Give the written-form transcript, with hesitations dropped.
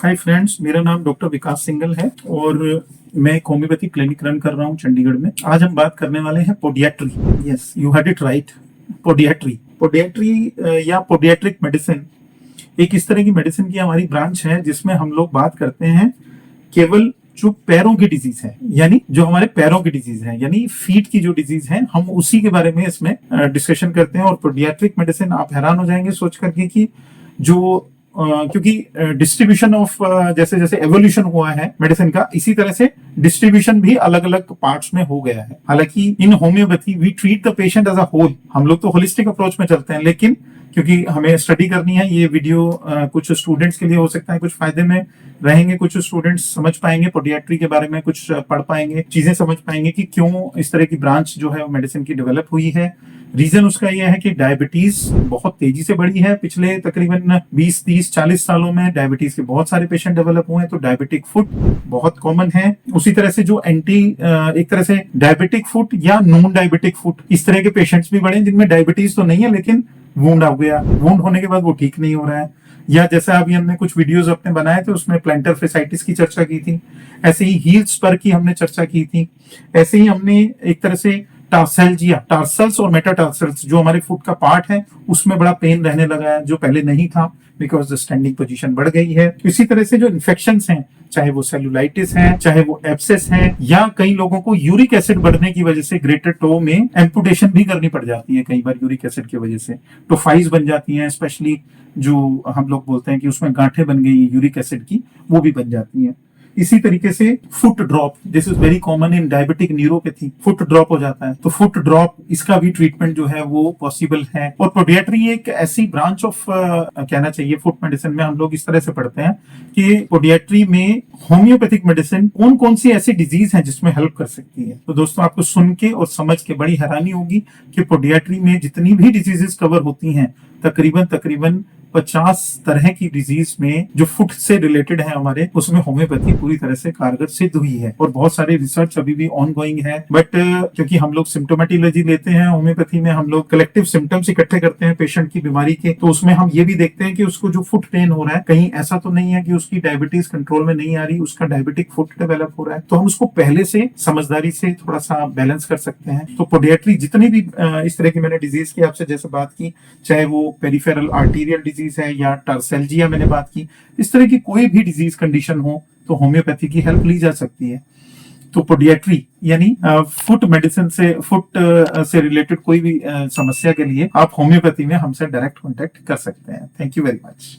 Hi friends, मेरा नाम doctor विकास सिंघल है और मैं एक होम्योपैथी क्लिनिक रन कर रहा हूँ चंडीगढ़ में। आज हम बात करने वाले हैं podiatry. Yes, you had it right. Podiatry podiatry या पोडियाट्रिक मेडिसिन एक इस तरह की मेडिसिन की हमारी ब्रांच है जिसमें हम लोग बात करते हैं केवल जो पैरों की डिजीज है, यानी जो हमारे पैरों की डिजीज है, यानी फीट की जो डिजीज है, हम उसी के बारे में इसमें डिस्कशन करते हैं। और पोडियाट्रिक मेडिसिन, आप हैरान हो जाएंगे सोच करके कि जो क्योंकि डिस्ट्रीब्यूशन ऑफ जैसे जैसे एवोल्यूशन हुआ है मेडिसिन का, इसी तरह से डिस्ट्रीब्यूशन भी अलग अलग पार्ट्स में हो गया है। हालांकि in homeopathy we treat the patient as a whole, हम लोग तो होलिस्टिक अप्रोच में चलते हैं, लेकिन क्योंकि हमें स्टडी करनी है, ये वीडियो कुछ स्टूडेंट्स के लिए हो सकता है कुछ फायदे में रहेंगे, कुछ स्टूडेंट्स समझ पाएंगे पोडियाट्री के बारे में, कुछ पढ़ पाएंगे, चीजें समझ पाएंगे कि क्यों इस तरह की ब्रांच जो है मेडिसिन की डेवलप हुई है। रीजन उसका यह है कि डायबिटीज बहुत तेजी से बढ़ी है। पिछले तकरीबन 20, 30, 40 सालों में डायबिटीज के बहुत सारे पेशेंट डेवलप हुए हैं, तो डायबिटिक फुट बहुत कॉमन है। उसी तरह से जो एक तरह से डायबिटिक फुट या नॉन डायबिटिक फुट, इस तरह के पेशेंट्स भी बढ़े जिनमें डायबिटीज तो नहीं है लेकिन वुंड आ गया, वुंड होने के बाद वो ठीक नहीं हो रहा है। या जैसा अभी हमने कुछ वीडियोस अपने बनाए थे, उसमें प्लांटर फेसाइटिस की चर्चा की थी, ऐसे ही हील स्पर की हमने चर्चा की थी। ऐसे ही हमने एक तरह से टार्सल्जिया, टार्सल्स और मेटाटार्सल्स जो हमारे फुट का पार्ट है, उसमें बड़ा पेन रहने लगा है जो पहले नहीं था, बिकॉज द स्टैंडिंग पोजीशन बढ़ गई है। इसी तरह से जो इन्फेक्शंस हैं, चाहे वो सेलुलाइटिस है, चाहे वो एब्सेस है, या कई लोगों को यूरिक एसिड बढ़ने की वजह से ग्रेटर टो में एम्पुटेशन भी करनी पड़ जाती है कई बार यूरिक एसिड की वजह से, टोफाइज बन जाती हैं, स्पेशली जो हम लोग बोलते हैं कि उसमें गांठें बन गई यूरिक एसिड की, वो भी बन जाती हैं। इसी तरीके से foot drop, this is very common in diabetic neuropathy, foot drop हो जाता है, तो फुट ड्रॉप, इसका भी ट्रीटमेंट जो है वो पॉसिबल है। और पोडियाट्री एक ऐसी ब्रांच ऑफ कहना चाहिए फुट मेडिसिन में, हम लोग इस तरह से पढ़ते हैं कि पोडियाट्री में होम्योपैथिक मेडिसिन कौन कौन सी ऐसी डिजीज है जिसमें हेल्प कर सकती है। तो दोस्तों, आपको सुन के और समझ के बड़ी हैरानी होगी कि पोडियाट्री में जितनी भी डिजीजेस कवर होती हैं, तकरीबन 50 तरह की डिजीज में जो फुट से रिलेटेड है हमारे, उसमें होम्योपैथी पूरी तरह से कारगर सिद्ध हुई है। और बहुत सारे रिसर्च अभी भी ऑन गोइंग है, बट क्योंकि हम लोग सिम्टोमेटोलॉजी लेते हैं होम्योपैथी में, हम लोग कलेक्टिव सिम्टम्स इकट्ठे करते हैं पेशेंट की बीमारी के, तो उसमें हम ये भी देखते हैं कि उसको जो फुट पेन हो रहा है, कहीं ऐसा तो नहीं है कि उसकी डायबिटीज कंट्रोल में नहीं आ रही, उसका डायबिटिक फुट डेवलप हो रहा है, तो हम उसको पहले से समझदारी से थोड़ा सा बैलेंस कर सकते हैं। तो पोडियाट्री जितनी भी इस तरह की मैंने डिजीज की आपसे जैसे बात की, चाहे वो पेरिफेरल आर्टीरियल डिजीज है या टार्सल्जिया मैंने बात की, इस तरह की कोई भी डिजीज कंडीशन हो तो होम्योपैथी की हेल्प ली जा सकती है। तो पोडियाट्री यानी फुट मेडिसिन से, फुट से रिलेटेड कोई भी समस्या के लिए आप होम्योपैथी में हमसे डायरेक्ट कांटेक्ट कर सकते हैं। Thank you very much.